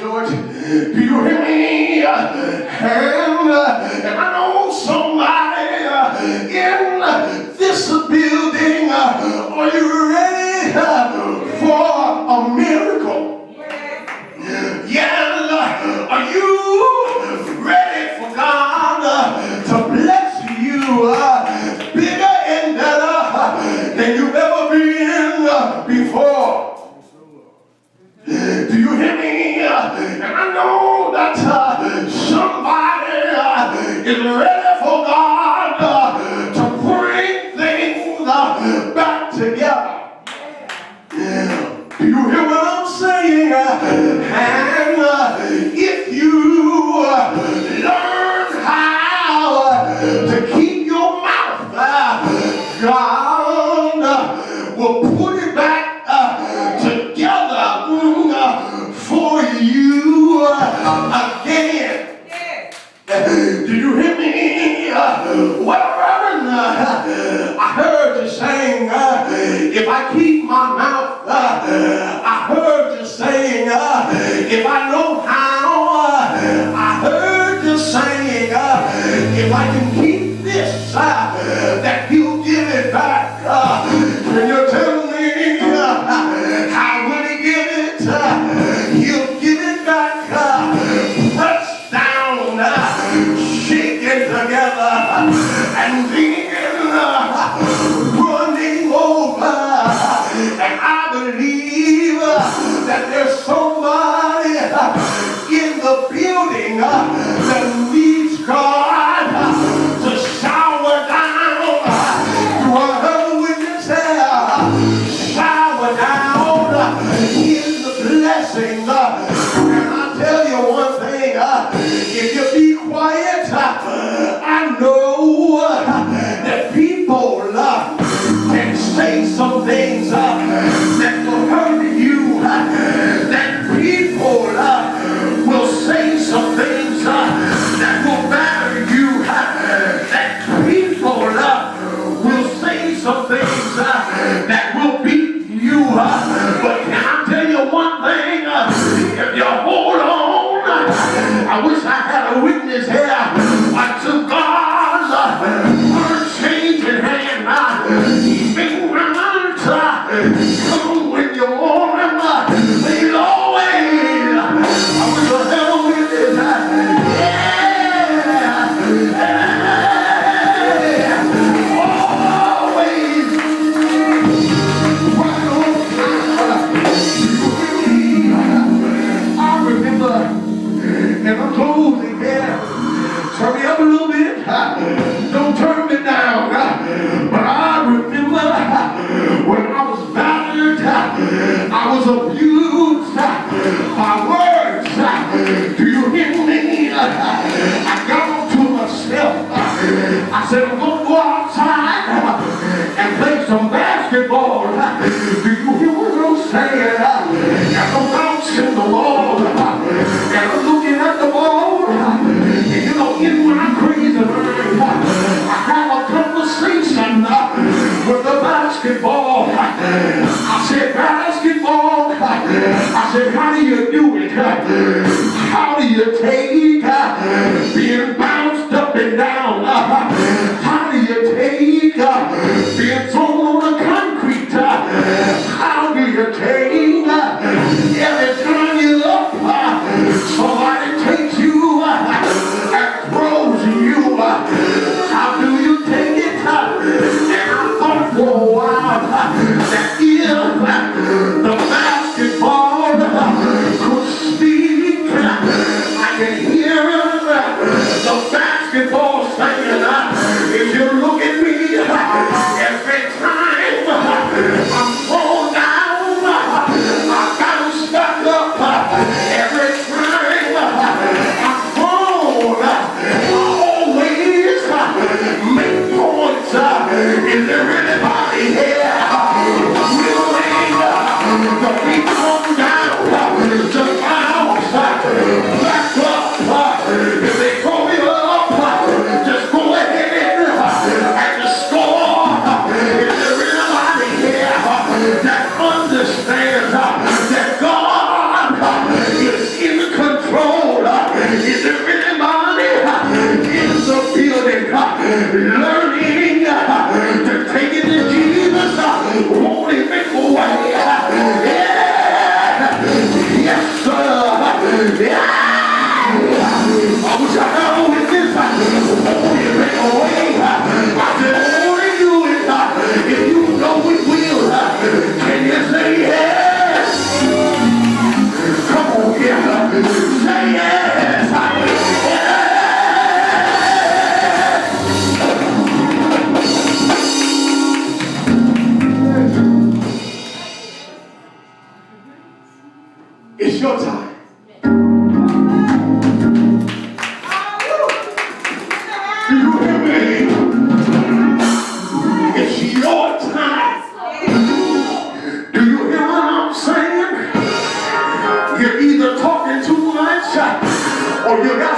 George. Do you hear me? And I know somebody in this building. Are you ready for a miracle? Yeah. Are you ready for God to bless you bigger and better than you've ever been before? Do you hear me? And I know that somebody is ready for God to bring things back together. Do you hear what I'm saying? And if you learn how to keep your mouth, God will put it back together for you again. Do you hear me? Well, Reverend, I heard you saying, if I keep my mouth, I heard you saying, if I know how, I heard you saying, if I can keep this, that he'll give it back. Can you tell me how will he give it? He'll give it back, pressed down, shaken together, and then running over. And I believe that there's somebody in the building that needs God to shower down. Do I have a witness here? Shower down in the blessing. And I tell you one thing, if you be quiet, I know that people can say some things that will hurt you, that people will say some things that will batter you, that people will say some things that will beat you. But can I tell you one thing? If you hold on, I wish I had a witness here to God's unchanging hand. He's been around, come when you want him, but he's always, I wish I had a witness. Always right on time. I remember, and I'm closing here. Turn me up a little bit. Don't turn me down. But I remember when I was battered, I was abused by words. Do you hear me? I got onto myself. I said, I'm going to go outside and play some basketball. Do you hear what I'm saying? And I'm bouncing the ball. And I'm looking at the ball. And you know, in my crazy mind, I have a conversation with the basketball. I said, basketball. I said, how do you do it? How do you take being bounced up and down? How do you take being thrown on the concrete? How do you take every time you up? Somebody takes you and throws you. How do you take it? And I thought for a while that if the basketball could speak, I can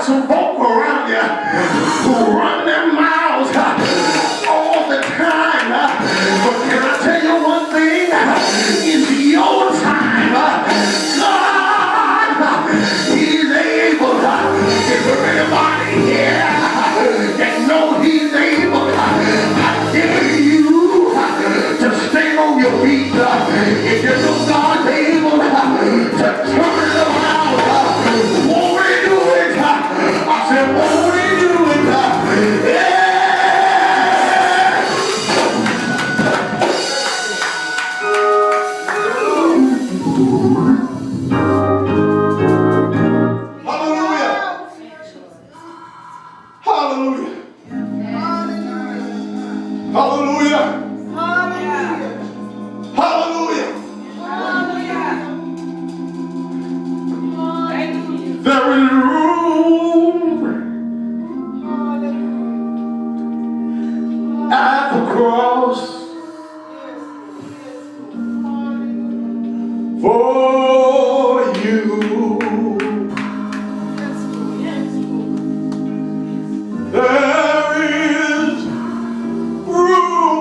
got some folk around you who run their mouths all the time. But can I tell you one thing? It's your time. God, He's able. Is there anybody here that know He's able? I dare you to stand on your feet. If you know God's able to turn it around, won't He do it? I said, won't He do it? Yeah. Hallelujah. Hallelujah. There is room at the cross for you. There is room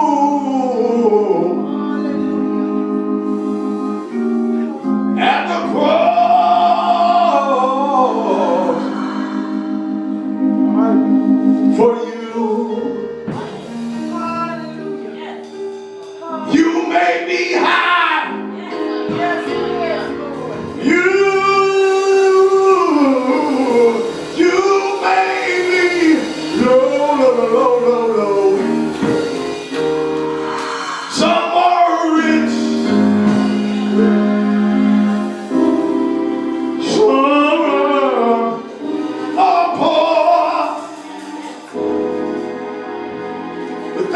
at the cross for you. You made me high. You made me low, low, low, low, low. Some are rich, some are poor, but